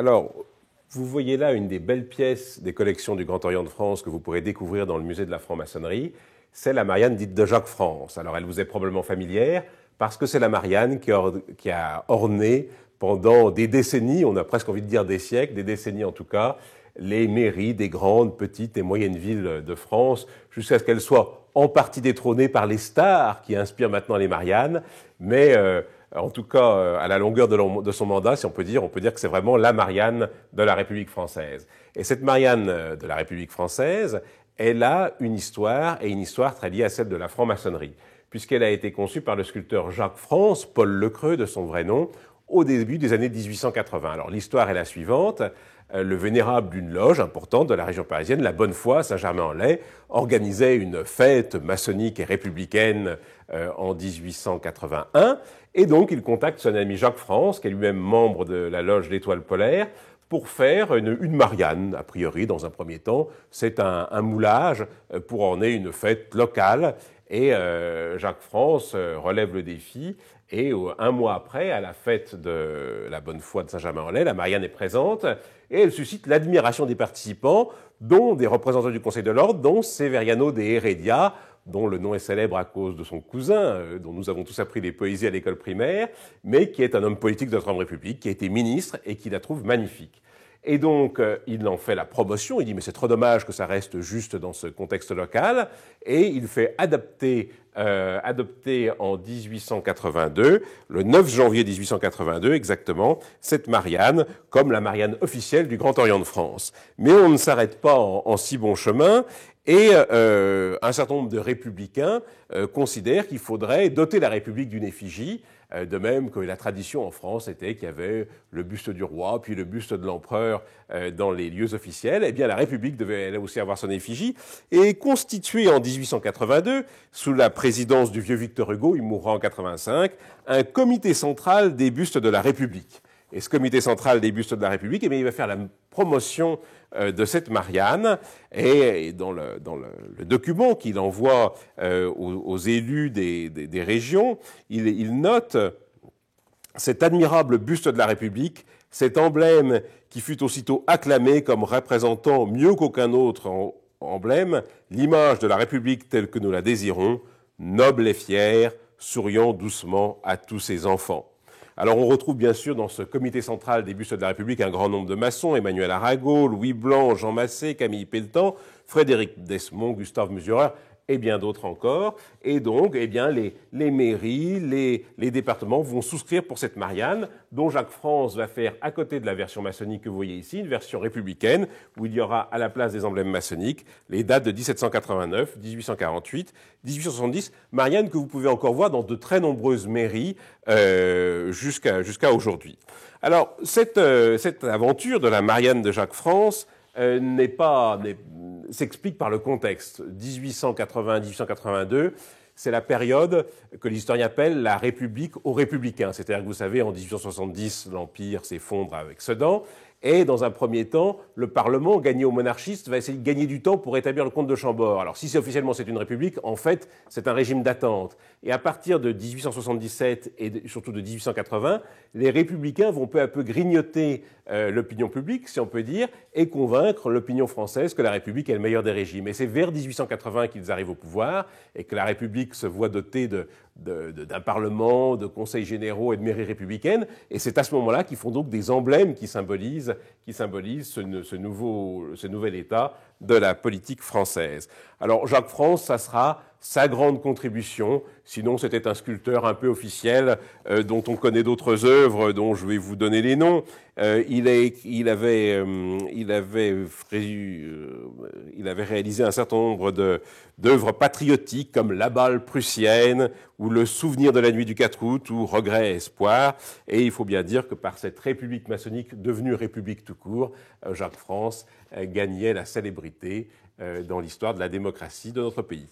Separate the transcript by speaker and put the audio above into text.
Speaker 1: Alors, vous voyez là une des belles pièces des collections du Grand Orient de France que vous pourrez découvrir dans le musée de la franc-maçonnerie. C'est la Marianne dite de Jacques France. Alors, elle vous est probablement familière parce que c'est la Marianne qui a orné pendant des décennies, on a presque envie de dire des siècles, des décennies en tout cas, les mairies des grandes, petites et moyennes villes de France, jusqu'à ce qu'elles soient en partie détrônées par les stars qui inspirent maintenant les Mariannes. Mais en tout cas, à la longueur de son mandat, si on peut dire que c'est vraiment la Marianne de la République française. Et cette Marianne de la République française, elle a une histoire, et une histoire très liée à celle de la franc-maçonnerie, puisqu'elle a été conçue par le sculpteur Jacques France, Paul Lecreux de son vrai nom, au début des années 1880. Alors l'histoire est la suivante. Le vénérable d'une loge importante de la région parisienne, la Bonne-Foi, Saint-Germain-en-Laye, organisait une fête maçonnique et républicaine en 1881. Et donc, il contacte son ami Jacques France, qui est lui-même membre de la loge l'Étoile polaire, pour faire une Marianne, a priori, dans un premier temps. C'est un moulage pour orner une fête locale. Et Jacques France relève le défi. Et un mois après, à la fête de la Bonne-Foi de Saint-Germain-en-Laye, la Marianne est présente et elle suscite l'admiration des participants, dont des représentants du Conseil de l'Ordre, dont Severiano de Heredia, dont le nom est célèbre à cause de son cousin, dont nous avons tous appris les poésies à l'école primaire, mais qui est un homme politique de la Troisième République, qui a été ministre et qui la trouve magnifique. Et donc, il en fait la promotion, il dit « mais c'est trop dommage que ça reste juste dans ce contexte local », et il fait adopter en 1882, le 9 janvier 1882 exactement, cette Marianne comme la Marianne officielle du Grand Orient de France. Mais on ne s'arrête pas en si bon chemin, et un certain nombre de républicains considèrent qu'il faudrait doter la République d'une effigie, de même que la tradition en France était qu'il y avait le buste du roi, puis le buste de l'empereur dans les lieux officiels. Eh bien, la République devait elle aussi avoir son effigie. Et constituée en 1882, sous la présidence du vieux Victor Hugo, il mourra en 85, un comité central des bustes de la République. Et ce comité central des bustes de la République, eh bien, il va faire la promotion de cette Marianne, et dans le document qu'il envoie aux élus des régions, il note cet admirable buste de la République, cet emblème qui fut aussitôt acclamé comme représentant mieux qu'aucun autre emblème l'image de la République telle que nous la désirons, noble et fière, souriant doucement à tous ses enfants. Alors on retrouve bien sûr dans ce comité central des bustes de la République un grand nombre de maçons, Emmanuel Arago, Louis Blanc, Jean Massé, Camille Pelletan, Frédéric Desmond, Gustave Musurer et bien d'autres encore. Et donc, eh bien, les mairies, les départements vont souscrire pour cette Marianne, dont Jacques France va faire, à côté de la version maçonnique que vous voyez ici, une version républicaine, où il y aura à la place des emblèmes maçonniques les dates de 1789, 1848, 1870, Marianne que vous pouvez encore voir dans de très nombreuses mairies jusqu'à aujourd'hui. Alors, cette aventure de la Marianne de Jacques France s'explique par le contexte. 1880-1882, c'est la période que les historiens appellent la République aux Républicains. C'est-à-dire que vous savez, en 1870, l'Empire s'effondre avec Sedan. Et dans un premier temps, le Parlement, gagné aux monarchistes, va essayer de gagner du temps pour établir le comte de Chambord. Alors si officiellement c'est une république, en fait, c'est un régime d'attente. Et à partir de 1877 et surtout de 1880, les républicains vont peu à peu grignoter l'opinion publique, si on peut dire, et convaincre l'opinion française que la République est le meilleur des régimes. Et c'est vers 1880 qu'ils arrivent au pouvoir et que la République se voit dotée d'un parlement, de conseils généraux et de mairies républicaines. Et c'est à ce moment-là qu'ils font donc des emblèmes qui symbolisent ce nouvel état de la politique française. Alors Jacques France, ça sera sa grande contribution. Sinon, c'était un sculpteur un peu officiel dont on connaît d'autres œuvres, dont je vais vous donner les noms. Il avait réalisé un certain nombre d'œuvres patriotiques comme La Balle prussienne ou Le Souvenir de la nuit du 4 août ou Regret et espoir. Et il faut bien dire que par cette république maçonnique devenue république tout court, Jacques France gagnait la célébrité dans l'histoire de la démocratie de notre pays.